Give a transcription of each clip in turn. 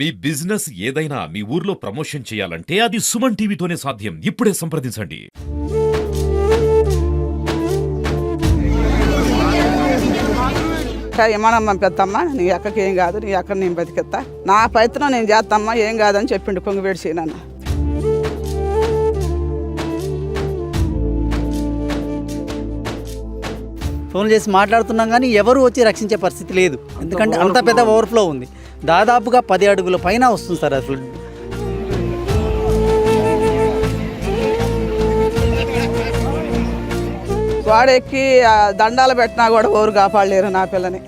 మీ business ఏదైనా మీ ఊర్లో promotion చేయాలంటే అది సుమన్ టీవీతోనే సాధ్యం. ఇప్పుడే సంప్రదించండి. ఏమన్నా పంపిస్తామ్మా, నీ అక్కకి ఏం కాదు, నీ అక్కడ నేను బతికెత్తా, నా ప్రయత్నం నేను చేస్తామ్మా, ఏం కాదని చెప్పిండు పొంగివేడి సీనన్న. ఫోన్ చేసి మాట్లాడుతున్నాం కానీ ఎవరు వచ్చి రక్షించే పరిస్థితి లేదు. ఎందుకంటే అంత పెద్ద ఓవర్ఫ్లో ఉంది. దాదాపుగా 10 అడుగుల పైన వస్తుంది సార్ అది ఫ్లడ్. గోడ ఎక్కి దండాలు పెట్టినా కూడా ఎవరు కాపాడలేరు నా పిల్లని.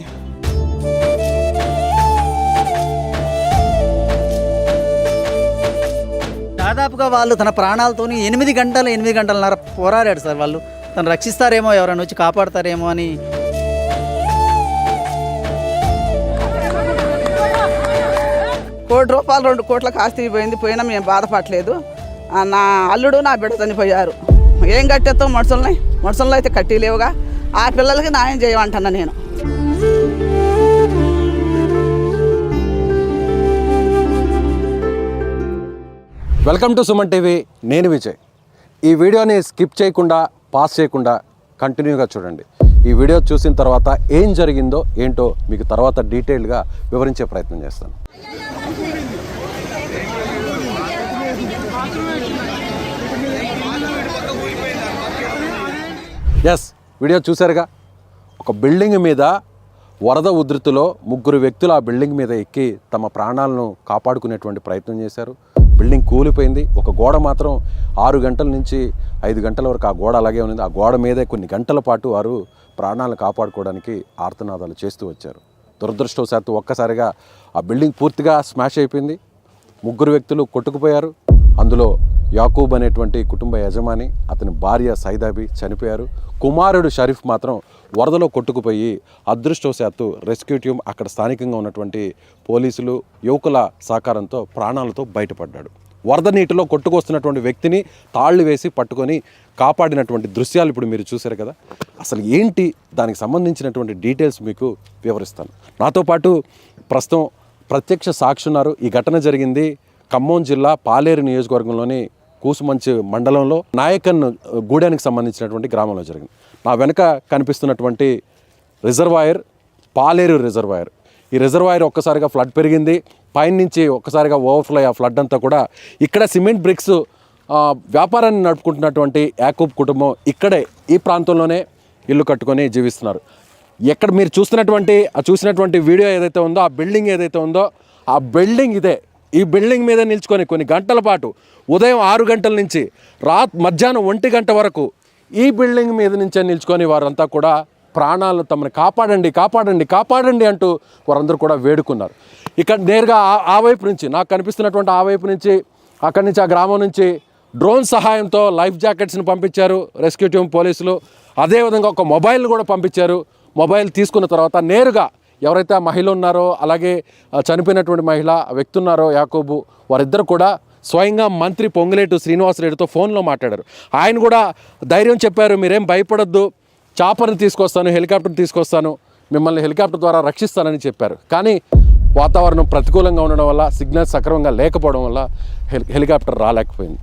దాదాపుగా వాళ్ళు తన ప్రాణాలతోని 8 గంటలన్నర పోరాడాడు సార్. వాళ్ళు తను రక్షిస్తారేమో, ఎవరైనా వచ్చి కాపాడతారేమో అని. ₹1 కోటి 2 కోట్లకు ఆస్తి పోయింది, పోయినా మేము బాధపడలేదు. నా అల్లుడు నా బిడ్డ చనిపోయారు. ఏం కట్టేస్తాం మనుషులను అయితే కట్టిలేవుగా. ఆ పిల్లలకి న్యాయం చేయమంటున్నా నేను. Welcome to Suman TV. నేను విజయ్. ఈ వీడియోని స్కిప్ చేయకుండా, పాస్ చేయకుండా కంటిన్యూగా చూడండి. ఈ వీడియో చూసిన తర్వాత ఏం జరిగిందో ఏంటో మీకు తర్వాత డీటెయిల్గా వివరించే ప్రయత్నం చేస్తాను. ఎస్, వీడియో చూశారుగా. ఒక బిల్డింగ్ మీద వరద ఉధృతిలో 3 వ్యక్తులు ఆ బిల్డింగ్ మీద ఎక్కి తమ ప్రాణాలను కాపాడుకునేటువంటి ప్రయత్నం చేశారు. బిల్డింగ్ కూలిపోయింది. ఒక గోడ మాత్రం 6 గంటల నుంచి 5 గంటల వరకు ఆ గోడ అలాగే ఉంది. ఆ గోడ మీదే కొన్ని గంటల పాటు వారు ప్రాణాలను కాపాడుకోవడానికి ఆర్తనాదాలు చేస్తూ వచ్చారు. దురదృష్టవశాత్తు ఒక్కసారిగా ఆ బిల్డింగ్ పూర్తిగా స్మాష్ అయిపోయింది. 3 వ్యక్తులు కొట్టుకుపోయారు. అందులో యాకూబ్ అనేటువంటి కుటుంబ యజమాని, అతని భార్య సైదాబి చనిపోయారు. కుమారుడు షరీఫ్ మాత్రం వరదలో కొట్టుకుపోయి అదృష్టవశాత్తు రెస్క్యూ టీమ్, అక్కడ స్థానికంగా ఉన్నటువంటి పోలీసులు, యువకుల సహకారంతో ప్రాణాలతో బయటపడ్డాడు. వరద నీటిలో కొట్టుకొస్తున్నటువంటి వ్యక్తిని తాళ్ళు వేసి పట్టుకొని కాపాడినటువంటి దృశ్యాలు ఇప్పుడు మీరు చూశారు కదా. అసలు ఏంటి దానికి సంబంధించినటువంటి డీటెయిల్స్ మీకు వివరిస్తాను. నాతో పాటు ప్రస్తుతం ప్రత్యక్ష సాక్షి ఉన్నారు. ఈ ఘటన జరిగింది ఖమ్మం జిల్లా పాలేరు నియోజకవర్గంలోని కూసుమంచి మండలంలో నాయకన్ గూడానికి సంబంధించినటువంటి గ్రామంలో జరిగింది. నా వెనుక కనిపిస్తున్నటువంటి రిజర్వాయర్ పాలేరు రిజర్వాయర్. ఈ రిజర్వాయర్ ఒక్కసారిగా ఫ్లడ్ పెరిగింది. పైనుంచి ఒక్కసారిగా ఓవర్ఫ్లో ఆ ఫ్లడ్ అంతా కూడా ఇక్కడ సిమెంట్ బ్రిక్స్ వ్యాపారాన్ని నడుపుకుంటున్నటువంటి యాకూబ్ కుటుంబం ఇక్కడే ఈ ప్రాంతంలోనే ఇల్లు కట్టుకొని జీవిస్తున్నారు. ఎక్కడ మీరు చూసినటువంటి వీడియో ఏదైతే ఉందో, ఆ బిల్డింగ్ ఏదైతే ఉందో, ఆ బిల్డింగ్ ఇదే. ఈ బిల్డింగ్ మీద నిల్చుకొని కొన్ని గంటల పాటు ఉదయం 6 గంటల నుంచి మధ్యాహ్నం 1 గంట వరకు ఈ బిల్డింగ్ మీద నుంచే నిల్చుకొని వారంతా కూడా ప్రాణాలను తమను కాపాడండి అంటూ వారందరూ కూడా వేడుకున్నారు. ఇక్కడ నేరుగా ఆ వైపు నుంచి నాకు కనిపిస్తున్నటువంటి ఆ వైపు నుంచి, అక్కడి నుంచి, ఆ గ్రామం నుంచి డ్రోన్ సహాయంతో లైఫ్ జాకెట్స్ని పంపించారు రెస్క్యూ టీమ్ పోలీసులు. అదేవిధంగా ఒక మొబైల్ని కూడా పంపించారు. మొబైల్ తీసుకున్న తర్వాత నేరుగా ఎవరైతే ఆ మహిళ ఉన్నారో, అలాగే చనిపోయినటువంటి మహిళ వ్యక్తి ఉన్నారో యాకూబు, వారిద్దరు కూడా స్వయంగా మంత్రి పొంగులేటి శ్రీనివాసరెడ్డితో ఫోన్లో మాట్లాడారు. ఆయన కూడా ధైర్యం చెప్పారు, మీరేం భయపడొద్దు, చాపర్ని తీసుకొస్తాను, హెలికాప్టర్ని తీసుకొస్తాను, మిమ్మల్ని హెలికాప్టర్ ద్వారా రక్షిస్తానని చెప్పారు. కానీ వాతావరణం ప్రతికూలంగా ఉండడం వల్ల, సిగ్నల్స్ సక్రమంగా లేకపోవడం వల్ల హెలికాప్టర్ రాలేకపోయింది.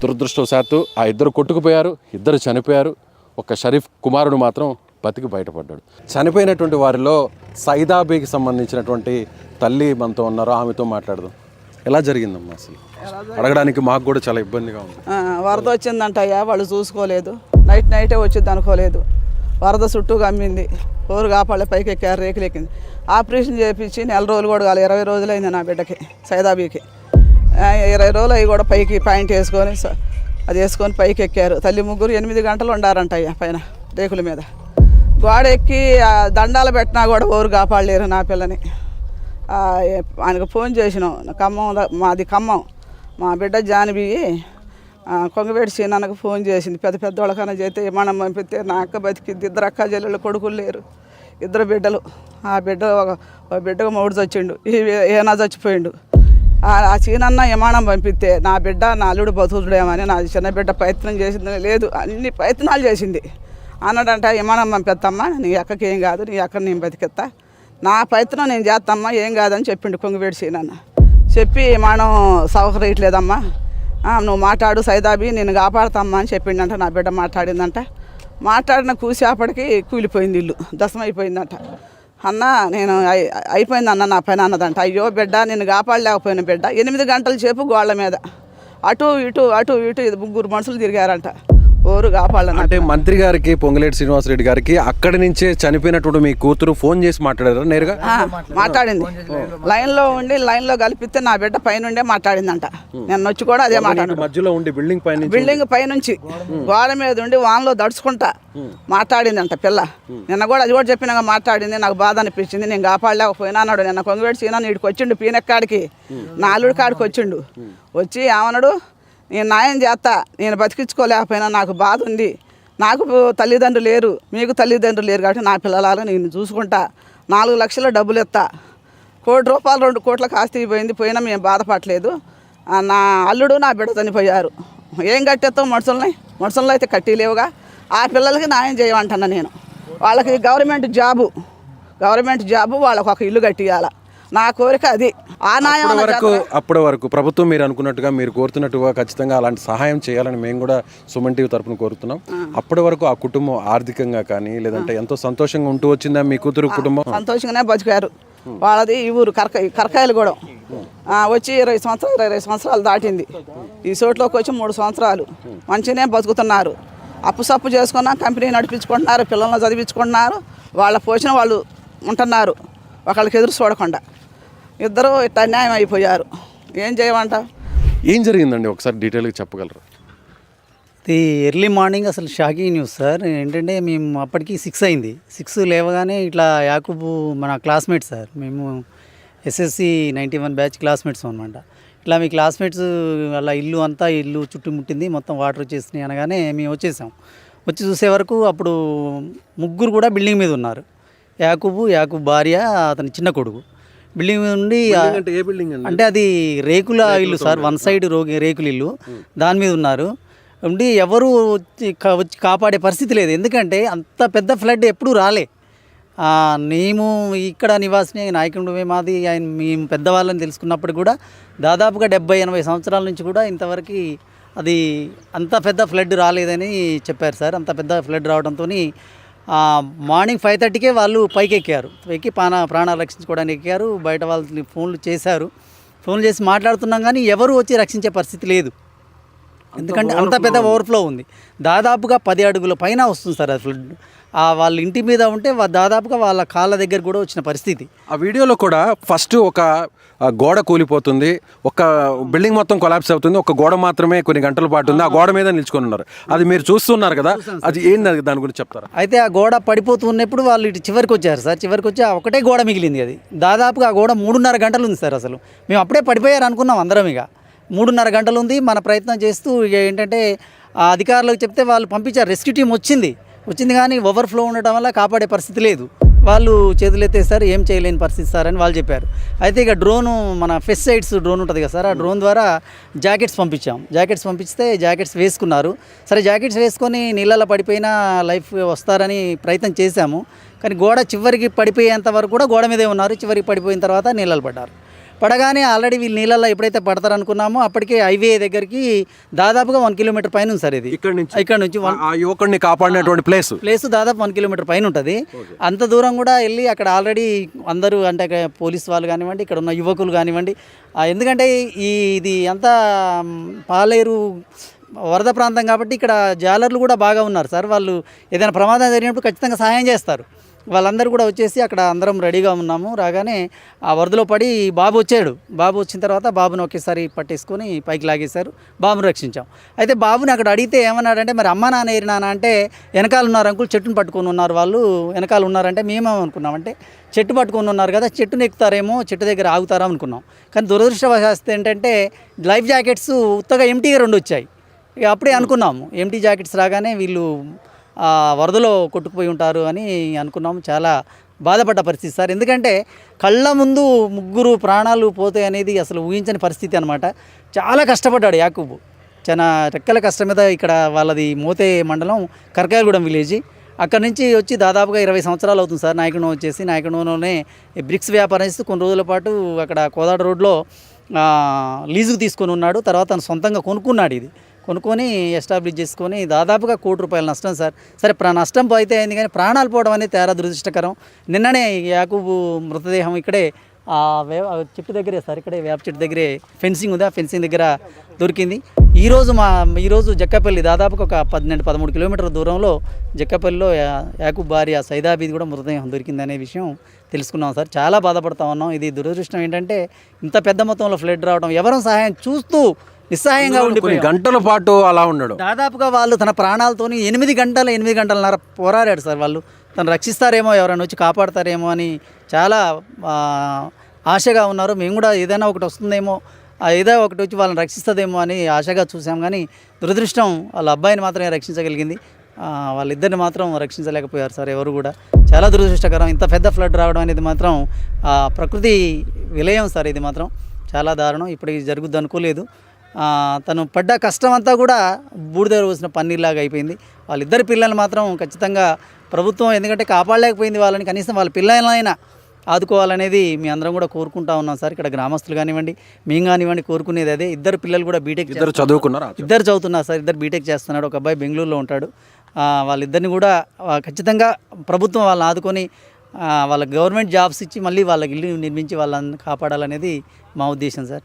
దురదృష్టవశాత్తు ఆ ఇద్దరు కొట్టుకుపోయారు, ఇద్దరు చనిపోయారు. ఒక షరీఫ్ కుమారుడు మాత్రం బతికి బయటపడ్డాడు. చనిపోయినటువంటి వారిలో సైదాబీకి సంబంధించినటువంటి తల్లి మనతో ఉన్నారు. ఆమెతో మాట్లాడదాం. ఎలా జరిగిందమ్మా అసలు? అడగడానికి మాకు కూడా చాలా ఇబ్బందిగా ఉంది. వరద వచ్చిందంటయ్యా, వాళ్ళు చూసుకోలేదు. నైటే వచ్చింది అనుకోలేదు. వరద చుట్టూ గమ్మింది. ఎవరు కాపాడే పైకి ఎక్కారు, రేకులు ఎక్కింది. ఆపరేషన్ చేయించి 4 రోజులు కూడా కాదు, 20 రోజులైంది నా బిడ్డకి, సైదాబీకి. 20 రోజులు అవి కూడా పైకి పాయింట్ వేసుకొని అది వేసుకొని పైకి ఎక్కారు. తల్లి ముగ్గురు 8 గంటలు ఉండారంటయ్యా పైన రేకుల మీద. గోడ ఎక్కి దండాలు పెట్టినా కూడా ఎవరు కాపాడలేరు నా పిల్లని. ఆయనకు ఫోన్ చేసినాం. మాది ఖమ్మం. మా బిడ్డ జానిబి కొంగవేడి సీనన్నకు ఫోన్ చేసింది. పెద్ద వాళ్ళకన్నా చేస్తే విమానం పంపిస్తే నా అక్క బతికింది. 2 అక్క చెల్లెళ్ళు, కొడుకులు లేరు, 2 బిడ్డలు. ఆ బిడ్డకు మొగుడు చచ్చిండు, ఏనా చచ్చిపోయిండు. ఆ సీనన్న విమానం పంపిస్తే నా బిడ్డ, నా అల్లుడు బతుకుడేమని నా చిన్న బిడ్డ ప్రయత్నం చేసింది లేదు, అన్ని ప్రయత్నాలు చేసింది. అన్నాడంట, విమానం పంపిస్తామ్మా, నీ అక్కకి ఏం కాదు, నీ అక్కడ నేను బతికెత్తా, నా ప్రయత్నం నేను చేస్తామ్మా, ఏం కాదని చెప్పిండు కొంగవేడి సీనన్న. చెప్పి మనం సౌకర్యట్లేదమ్మా, నువ్వు మాట్లాడు సైదాబి నేను కాపాడుతామ్మా అని చెప్పిండంట. నా బిడ్డ మాట్లాడిందంట. మాట్లాడిన కూసేపటికి కూలిపోయింది, ఇల్లు దశమైపోయిందంట. అన్న నేను అయిపోయింది అన్న నా పని అన్నదంట. అయ్యో బిడ్డ నేను కాపాడలేకపోయిన బిడ్డ. 8 గంటల సేపు గోళ్ళ మీద అటు ఇటు ఇది 3 మనుషులు తిరిగారంట. ఓరు కాపాడలన్న. అంటే మంత్రి గారికి పొంగులేటి శ్రీనివాసరెడ్డి గారికి అక్కడి నుంచే చనిపోయినటువంటి మీ కూతురు ఫోన్ చేసి మాట్లాడారా నేరుగా? మాట్లాడింది. లైన్లో ఉండి లైన్లో కలిపిస్తే నా బిడ్డ పైనుండే మాట్లాడిందంట. నేను వచ్చి కూడా అదే మాట్లాడు. మధ్యలో ఉండి బిల్డింగ్ పైనుంచి గోడ మీద ఉండి వాన్లో దడుచుకుంటా మాట్లాడిందంట పిల్ల. నిన్న కూడా అది కూడా చెప్పినాక మాట్లాడింది. నాకు బాధ అనిపించింది, నేను కాపాడలేకపోయినా అన్నాడు. నిన్న కొంగవేటి సీనా నీడికి వచ్చిండు, పీనెక్కాడికి నా అల్లుడి కాడికి వచ్చిండు. వచ్చి ఏమన్నాడు, నేను న్యాయం చేస్తా, నేను బతికించుకోలేకపోయినా నాకు బాధ ఉంది, నాకు తల్లిదండ్రులు లేరు, మీకు తల్లిదండ్రులు లేరు కాబట్టి నా పిల్లలాగా నేను చూసుకుంటా, 4 లక్షల డబ్బులు ఎత్తా, 1 కోటి రూపాయలు 2 కోట్లకు ఆస్తి పోయినా మేము బాధపడలేదు. నా అల్లుడు నా బిడ్డ చనిపోయారు, ఏం కట్టేస్తాం మనుషులను అయితే కట్టిలేవుగా. ఆ పిల్లలకి న్యాయం చేయమంటున్నా నేను. వాళ్ళకి గవర్నమెంట్ జాబు వాళ్ళకు ఒక ఇల్లు కట్టియాల, నా కోరిక అది. ఆ న్యాయం అప్పటి వరకు ప్రభుత్వం మీరు అనుకున్నట్టుగా మీరు కోరుతున్నట్టుగా ఖచ్చితంగా అలాంటి సహాయం చేయాలని మేము కూడా సుమన్ టీవీ తరపున కోరుతున్నాం. అప్పటి వరకు ఆ కుటుంబం ఆర్థికంగా కానీ లేదంటే ఎంతో సంతోషంగా ఉంటూ వచ్చిందా మీ కూతురు కుటుంబం? సంతోషంగానే బతికారు. వాళ్ళది ఈ ఊరు కరకాయలు కూడా వచ్చి 20 సంవత్సరాలు దాటింది. ఈ చోట్లోకి వచ్చి 3 సంవత్సరాలు మంచిగానే బతుకుతున్నారు. అప్పు చేసుకున్నా కంపెనీ నడిపించుకుంటున్నారు, పిల్లలను చదివించుకుంటున్నారు, వాళ్ళ పోషణ వాళ్ళు ఉంటున్నారు, ఒకళ్ళకి ఎదురు చూడకుండా. ఇద్దరు ఇట్లా అన్యాయం అయిపోయారు. ఏం చేయమంట? ఏం జరిగిందండి ఒకసారి డీటెయిల్గా చెప్పగలరు? ఇది ఎర్లీ మార్నింగ్ అసలు షాకింగ్ న్యూస్ సార్. ఏంటంటే మేము అప్పటికి 6 అయింది. 6 లేవగానే ఇట్లా యాకూబు మన క్లాస్మేట్స్ సార్, మేము SSC 91 బ్యాచ్ క్లాస్మేట్స్ అనమాట. ఇట్లా మీ క్లాస్మేట్స్ అలా ఇల్లు చుట్టుముట్టింది, మొత్తం వాటర్ వచ్చేసినాయి అనగానే మేము వచ్చి చూసే వరకు అప్పుడు 3 కూడా బిల్డింగ్ మీద ఉన్నారు. యాకూబు భార్య, అతని చిన్న కొడుకు బిల్డింగ్ మీద ఉండి, అంటే అది రేకుల ఇల్లు సార్, 1 సైడ్ రేకుల ఇల్లు, దాని మీద ఉన్నారు. ఉండి ఎవరు వచ్చి కాపాడే పరిస్థితి లేదు. ఎందుకంటే అంత పెద్ద ఫ్లడ్ ఎప్పుడూ రాలే. మేము ఇక్కడ నివాసిని నాయకుడు మాది, మేము పెద్దవాళ్ళని తెలుసుకున్నప్పుడు కూడా దాదాపుగా 70-80 సంవత్సరాల నుంచి కూడా ఇంతవరకు అది అంత పెద్ద ఫ్లడ్ రాలేదని చెప్పారు సార్. అంత పెద్ద ఫ్లడ్ రావడంతో మార్నింగ్ 5:30కే వాళ్ళు పైకి ఎక్కారు. ప్రాణాలు రక్షించుకోవడానికి ఎక్కారు. బయట వాళ్ళని ఫోన్లు చేసి మాట్లాడుతున్నాం కానీ ఎవరు వచ్చి రక్షించే పరిస్థితి లేదు. ఎందుకంటే అంత పెద్ద ఓవర్ఫ్లో ఉంది. దాదాపుగా 10 అడుగుల పైన వస్తుంది సార్ ఆ ఫ్లడ్. వాళ్ళ ఇంటి మీద ఉంటే దాదాపుగా వాళ్ళ కాళ్ళ దగ్గర కూడా వచ్చిన పరిస్థితి. ఆ వీడియోలో కూడా ఫస్ట్ ఒక గోడ కూలిపోతుంది, ఒక బిల్డింగ్ మొత్తం కొలాప్స్ అవుతుంది, ఒక గోడ మాత్రమే కొన్ని గంటల పాటు ఉంది, ఆ గోడ మీద నిల్చుకొని ఉన్నారు. అది మీరు చూస్తున్నారు కదా, అది ఏంటి దాని గురించి చెప్తారా? అయితే ఆ గోడ పడిపోతున్నప్పుడు వాళ్ళు ఇటు చివరికి వచ్చారు సార్. చివరికి వచ్చి ఒకటే గోడ మిగిలింది. అది దాదాపుగా ఆ గోడ 3.5 గంటలు ఉంది సార్. అసలు మేము అప్పుడే పడిపోయారు అనుకున్నాం అందరం. ఇక 3.5 గంటలు ఉంది. మన ప్రయత్నం చేస్తూ ఇక ఏంటంటే ఆ అధికారులకు చెప్తే వాళ్ళు పంపించారు. రెస్క్యూ టీం వచ్చింది కానీ ఓవర్ఫ్లో ఉండటం వల్ల కాపాడే పరిస్థితి లేదు. వాళ్ళు చేతులు ఎత్తేస్తారు, ఏం చేయలేని పరిస్థితి సార్ అని వాళ్ళు చెప్పారు. అయితే ఇక మన పెస్టిసైడ్స్ డ్రోన్ ఉంటుంది కదా సార్, ఆ డ్రోన్ ద్వారా జాకెట్స్ పంపిస్తే జాకెట్స్ వేసుకున్నారు. సరే జాకెట్స్ వేసుకొని నీళ్ళలో పడిపోయినా లైఫ్ వస్తారని ప్రయత్నం చేశాము. కానీ గోడ చివరికి పడిపోయేంత వరకు కూడా గోడ మీదే ఉన్నారు. చివరికి పడిపోయిన తర్వాత నీళ్ళలో పడగానే ఆల్రెడీ వీళ్ళు నీళ్ళల్లో ఎప్పుడైతే పడతారనుకున్నామో అప్పటికే హైవే దగ్గరికి దాదాపుగా 1 కిలోమీటర్ పైన ఉంది సార్. ఇది ఇక్కడ నుంచి యువకుడిని కాపాడినటువంటి ప్లేస్ దాదాపు 1 కిలోమీటర్ పైన ఉంటుంది. అంత దూరం కూడా వెళ్ళి అక్కడ ఆల్రెడీ అందరూ అంటే పోలీస్ వాళ్ళు కానివ్వండి, ఇక్కడ ఉన్న యువకులు కానివ్వండి, ఎందుకంటే ఇది అంతా పాలేరు వరద ప్రాంతం కాబట్టి ఇక్కడ జాలర్లు కూడా బాగా ఉన్నారు సార్. వాళ్ళు ఏదైనా ప్రమాదం జరిగినప్పుడు ఖచ్చితంగా సహాయం చేస్తారు. వాళ్ళందరూ కూడా వచ్చేసి అక్కడ అందరం రెడీగా ఉన్నాము. రాగానే ఆ వరదలో పడి బాబు వచ్చిన తర్వాత బాబుని ఒకేసారి పట్టేసుకొని పైకి లాగేశారు. బాబుని రక్షించాం. అయితే బాబుని అక్కడ అడిగితే ఏమన్నాడంటే, మరి అమ్మ నాన్న ఏరినానా అంటే, వెనకాల ఉన్నారు అంకుల్, చెట్టును పట్టుకొని ఉన్నారు వాళ్ళు, వెనకాల ఉన్నారంటే మేమేమనుకున్నామంటే చెట్టు పట్టుకొని ఉన్నారు కదా, చెట్టును ఎక్కుతారేమో, చెట్టు దగ్గర ఆగుతారా అనుకున్నాం. కానీ దురదృష్టవశాస్తు ఏంటంటే లైఫ్ జాకెట్స్ ఉత్తగా ఎంటీగా 2 వచ్చాయి. ఇక అప్పుడే అనుకున్నాము ఎంటీ జాకెట్స్ రాగానే వీళ్ళు వరదలో కొట్టుకుపోయి ఉంటారు అని అనుకున్నాము. చాలా బాధపడ్డ పరిస్థితి సార్. ఎందుకంటే కళ్ళ ముందు 3 ప్రాణాలు పోతాయి అనేది అసలు ఊహించని పరిస్థితి అనమాట. చాలా కష్టపడ్డాడు యాకూబు. చాలా రెక్కల కష్టం మీద ఇక్కడ వాళ్ళది మోతే మండలం కరకాయగూడెం విలేజ్. అక్కడ నుంచి వచ్చి దాదాపుగా 20 సంవత్సరాలు అవుతుంది సార్. నాయకుడు వచ్చేసి నాయకుడులోనే బ్రిక్స్ వ్యాపారం చేస్తూ కొన్ని రోజుల పాటు అక్కడ కోదాడ రోడ్లో లీజుకు తీసుకొని ఉన్నాడు. తర్వాత తను సొంతంగా కొనుక్కున్నాడు. ఇది కొనుక్కొని ఎస్టాబ్లిష్ చేసుకొని దాదాపుగా ₹1 కోటి నష్టం సార్. సరే నష్టం అయితే అయింది, కానీ ప్రాణాలు పోవడం అనేది తేడా దురదృష్టకరం. నిన్ననే యాకూబు మృతదేహం ఇక్కడే ఆ చెట్టు దగ్గరే సార్, ఇక్కడే వేప చెట్టు దగ్గరే ఫెన్సింగ్ ఉంది, ఆ ఫెన్సింగ్ దగ్గర దొరికింది. ఈరోజు జక్కపల్లి దాదాపుగా ఒక 12-13 కిలోమీటర్ల దూరంలో జక్కపల్లిలో యాకూబ్ భార్య సైదాబీది కూడా మృతదేహం దొరికిందనే విషయం తెలుసుకున్నాం సార్. చాలా బాధపడతా ఉన్నాం. ఇది దురదృష్టం ఏంటంటే ఇంత పెద్ద మొత్తంలో ఫ్లడ్ రావడం, ఎవరం సహాయం చూస్తూ నిస్సహాయంగా ఉండిపోయి గంటల పాటు అలా ఉన్నాడు. దాదాపుగా వాళ్ళు తన ప్రాణాలతోని 8 గంటలన్నర పోరాడాడు సార్. వాళ్ళు తను రక్షిస్తారేమో, ఎవరైనా వచ్చి కాపాడతారేమో అని చాలా ఆశగా ఉన్నారు. మేము కూడా ఏదైనా ఒకటి వస్తుందేమో, ఏదో ఒకటి వచ్చి వాళ్ళని రక్షిస్తుందేమో అని ఆశగా చూసాం. కానీ దురదృష్టం వాళ్ళ అబ్బాయిని మాత్రమే రక్షించగలిగింది, వాళ్ళిద్దరిని మాత్రం రక్షించలేకపోయారు సార్ ఎవరు కూడా. చాలా దురదృష్టకరం. ఇంత పెద్ద ఫ్లడ్ రావడం అనేది మాత్రం ప్రకృతి విలయం సార్. ఇది మాత్రం చాలా దారుణం. ఇప్పటికి జరుగుద్ది అనుకోలేదు. తను పడ్డ కష్టం అంతా కూడా బూడిద పోసిన పన్నీర్లాగా అయిపోయింది. వాళ్ళిద్దరి పిల్లల్ని మాత్రం ఖచ్చితంగా ప్రభుత్వం, ఎందుకంటే కాపాడలేకపోయింది వాళ్ళని, కనీసం వాళ్ళ పిల్లలైనా ఆదుకోవాలనేది మీ అందరం కూడా కోరుకుంటా ఉన్నాం సార్. ఇక్కడ గ్రామస్తులు కానివ్వండి, మేము కానివ్వండి కోరుకునేది అదే. ఇద్దరు పిల్లలు కూడా బీటెక్ చదువుకున్నారు. ఇద్దరు చదువుతున్నారు సార్. ఇద్దరు బీటెక్ చేస్తున్నాడు. ఒక అబ్బాయి బెంగళూరులో ఉంటాడు. వాళ్ళిద్దరిని కూడా ఖచ్చితంగా ప్రభుత్వం వాళ్ళని ఆదుకొని వాళ్ళ గవర్నమెంట్ జాబ్స్ ఇచ్చి మళ్ళీ వాళ్ళకి ఇల్లు నిర్మించి వాళ్ళని కాపాడాలనేది మా ఉద్దేశం సార్.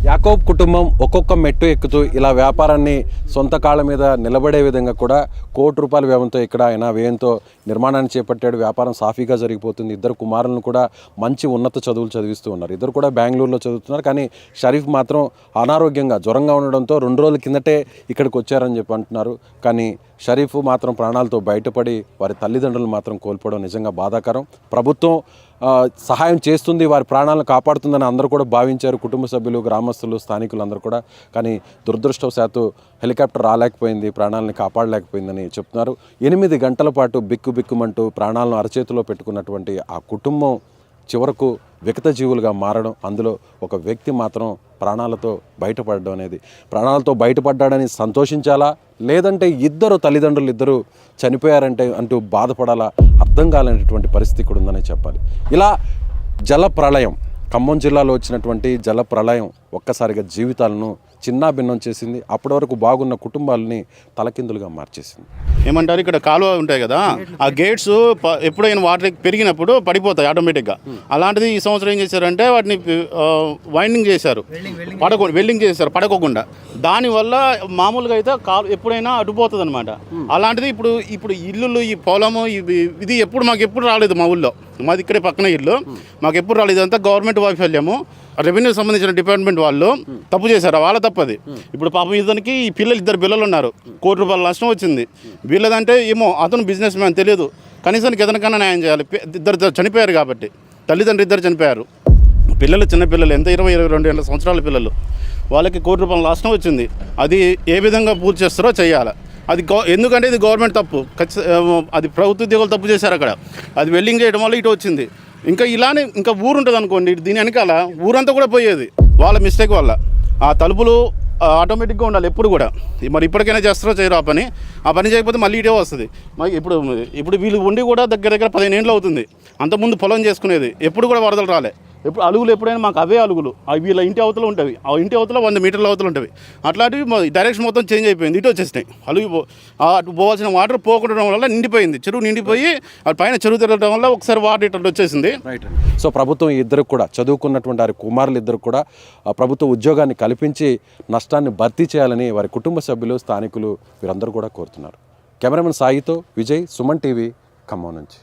యాకోబ్ కుటుంబం ఒక్కొక్క మెట్టు ఎక్కుతూ ఇలా వ్యాపారాన్ని సొంత కాళ్ళ మీద నిలబడే విధంగా కూడా ₹1 కోటి వ్యయంతో ఇక్కడ ఆయన వ్యయంతో నిర్మాణాన్ని చేపట్టాడు. వ్యాపారం సాఫీగా జరిగిపోతుంది. ఇద్దరు కుమారులను కూడా మంచి ఉన్నత చదువులు చదివిస్తూ ఉన్నారు. ఇద్దరు కూడా బెంగళూరులో చదువుతున్నారు. కానీ షరీఫ్ మాత్రం అనారోగ్యంగా జ్వరంగా ఉండడంతో 2 రోజుల కిందటే ఇక్కడికి వచ్చారని చెప్పి అంటున్నారు. కానీ షరీఫ్ మాత్రం ప్రాణాలతో బయటపడి వారి తల్లిదండ్రులు మాత్రం కోల్పోవడం నిజంగా బాధాకరం. ప్రభుత్వం సహాయం చేస్తుంది, వారి ప్రాణాలను కాపాడుతుందని అందరూ కూడా భావించారు, కుటుంబ సభ్యులు, గ్రామస్తులు, స్థానికులు అందరూ కూడా. కానీ దురదృష్టవశాత్తు హెలికాప్టర్ రాలేకపోయింది, ప్రాణాలను కాపాడలేకపోయిందని చెప్తున్నారు. 8 గంటల పాటు బిక్కుమంటూ ప్రాణాలను అరచేతిలో పెట్టుకున్నటువంటి ఆ కుటుంబం చివరకు వికట జీవులుగా మారడం, అందులో ఒక వ్యక్తి మాత్రం ప్రాణాలతో బయటపడడం అనేది, ప్రాణాలతో బయటపడ్డాడని సంతోషించాలా, లేదంటే తల్లిదండ్రులు ఇద్దరు చనిపోయారంటే అంటూ బాధపడాలా, అర్థం కాలేనటువంటి పరిస్థితి కూడా ఉందనే చెప్పాలి. ఇలా జల ప్రళయం, ఖమ్మం జిల్లాలో వచ్చినటువంటి జల ప్రళయం ఒక్కసారిగా జీవితాలను చిన్నాభిన్నం చేసింది. అప్పటి వరకు బాగున్న కుటుంబాలని తలకిందులుగా మార్చేసింది. ఏమంటారు, ఇక్కడ కాలువ ఉంటాయి కదా, ఆ గేట్స్ ఎప్పుడైనా వాటర్ పెరిగినప్పుడు పడిపోతాయి ఆటోమేటిక్గా. అలాంటిది ఈ సంవత్సరం ఏం చేశారంటే వాటిని వైండింగ్ చేశారు, వెల్డింగ్ చేశారు పడకోకుండా. దానివల్ల మామూలుగా అయితే ఎప్పుడైనా అడ్డుపోతుంది అనమాట. అలాంటిది ఇప్పుడు ఇల్లులు, ఈ పొలము, ఇది మాకు ఎప్పుడు రాలేదు. మా ఊళ్ళో, మాది ఇక్కడే పక్కన ఇల్లు, మాకు ఎప్పుడు రాలేదు. ఇదంతా గవర్నమెంట్ వైఫల్యము. రెవెన్యూ సంబంధించిన డిపార్ట్మెంట్ వాళ్ళు తప్పు చేశారు, వాళ్ళ తప్పది. ఇప్పుడు పాపం ఇతనికి ఈ ఇద్దరు పిల్లలు ఉన్నారు, ₹1 కోటి నష్టం వచ్చింది. వీళ్ళదంటే ఏమో అతను బిజినెస్ మ్యాన్ తెలియదు, కనీసానికి ఎదనకన్నా న్యాయం చేయాలి. ఇద్దరు చనిపోయారు కాబట్టి, తల్లిదండ్రులు ఇద్దరు చనిపోయారు. పిల్లలు చిన్నపిల్లలు, ఎంత 22 సంవత్సరాల పిల్లలు, వాళ్ళకి ₹1 కోటి నష్టం వచ్చింది. అది ఏ విధంగా పూర్తి చేస్తారో చేయాలి. అది ఎందుకంటే ఇది గవర్నమెంట్ తప్పు, అది ప్రభుత్వ ఉద్యోగులు తప్పు చేశారు అక్కడ. అది వెల్డింగ్ చేయడం వల్ల ఇటు వచ్చింది. ఇంకా ఇలానే ఇంకా ఊరు ఉంటుంది అనుకోండి, దీని వెనకాల ఊరంతా కూడా పోయేది వాళ్ళ మిస్టేక్ వల్ల. ఆ తలుపులు ఆటోమేటిక్గా ఉండాలి ఎప్పుడు కూడా. మరి ఇప్పటికైనా చేస్తారో చేయరు ఆ పని చేయకపోతే మళ్ళీ ఇటే వస్తుంది. మరి ఇప్పుడు వీళ్ళు ఉండి కూడా దగ్గర 15 ఏళ్ళు అవుతుంది. అంతకుముందు పొలం చేసుకునేది, ఎప్పుడు కూడా వరదలు రాలే. అలుగులు ఎప్పుడైనా మాకు అవే అలుగులు, అవి వీళ్ళ ఇంటి అవతల ఉంటాయి, ఆ ఇంటి అవతల 100 మీటర్ల అవతల ఉంటాయి. అట్లాంటివి డైరెక్షన్ మొత్తం చేంజ్ అయిపోయింది, ఇటు వచ్చేసినాయి. అలుగు అటు పోవాల్సిన వాటర్ పోకుండా వల్ల నిండిపోయింది, చెరువు నిండిపోయి అది పైన చెరువు తిరగడం వల్ల ఒకసారి వాటర్ ఇట్లా వచ్చేసింది. సో ప్రభుత్వం ఇద్దరు కూడా చదువుకున్నటువంటి వారి కుమారులు ఇద్దరు కూడా ప్రభుత్వ ఉద్యోగాన్ని కల్పించి నష్టాన్ని భర్తీ చేయాలని వారి కుటుంబ సభ్యులు, స్థానికులు వీరందరూ కూడా కోరుతున్నారు. కెమెరామెన్ సాయితో విజయ్, సుమన్ టీవీ, ఖమ్మం నుంచి.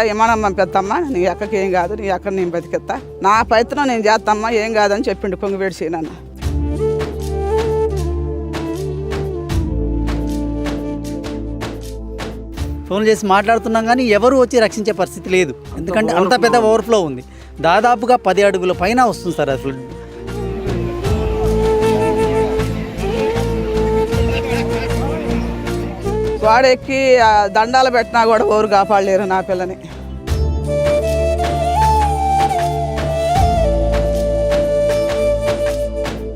ఏమనమ్మా పెద్దమ్మ, నీ అక్కకి ఏం కాదు, నీ అక్కడ నేను బతికెత్తా, నా ప్రయత్నం నేను చేస్తామ్మా, ఏం కాదని చెప్పిండు పొంగివేడిసి. నన్ను ఫోన్ చేసి మాట్లాడుతున్నాం కానీ ఎవరు వచ్చి రక్షించే పరిస్థితి లేదు. ఎందుకంటే అంత పెద్ద ఓవర్ఫ్లో ఉంది. దాదాపుగా 10 అడుగుల పైన వస్తుంది సార్ అసలు. గోడెక్కి దండాలు పెట్టినా కూడా ఎవరు కాపాడలేరు నా పిల్లని.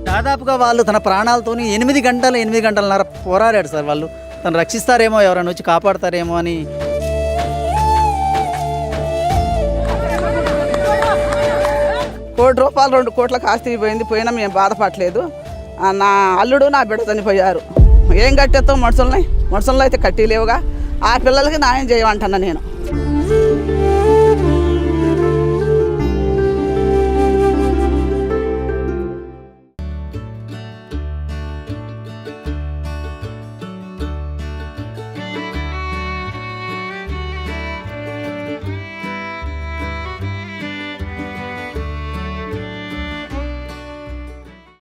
దాదాపుగా వాళ్ళు తన ప్రాణాలతోని 8 గంటలన్నర పోరాడాడు సార్. వాళ్ళు తను రక్షిస్తారేమో, ఎవరైనా వచ్చి కాపాడతారేమో అని. ₹1 కోటి 2 కోట్లకు ఆస్తి పోయింది, పోయినా మేము బాధపడలేదు. నా అల్లుడు నా బిడ్డ చనిపోయారు. ఏం కట్టేస్తాం మనుషులని అయితే కట్టిలేవుగా. ఆ పిల్లలకి న్యాయం చేయమంటున్నా నేను.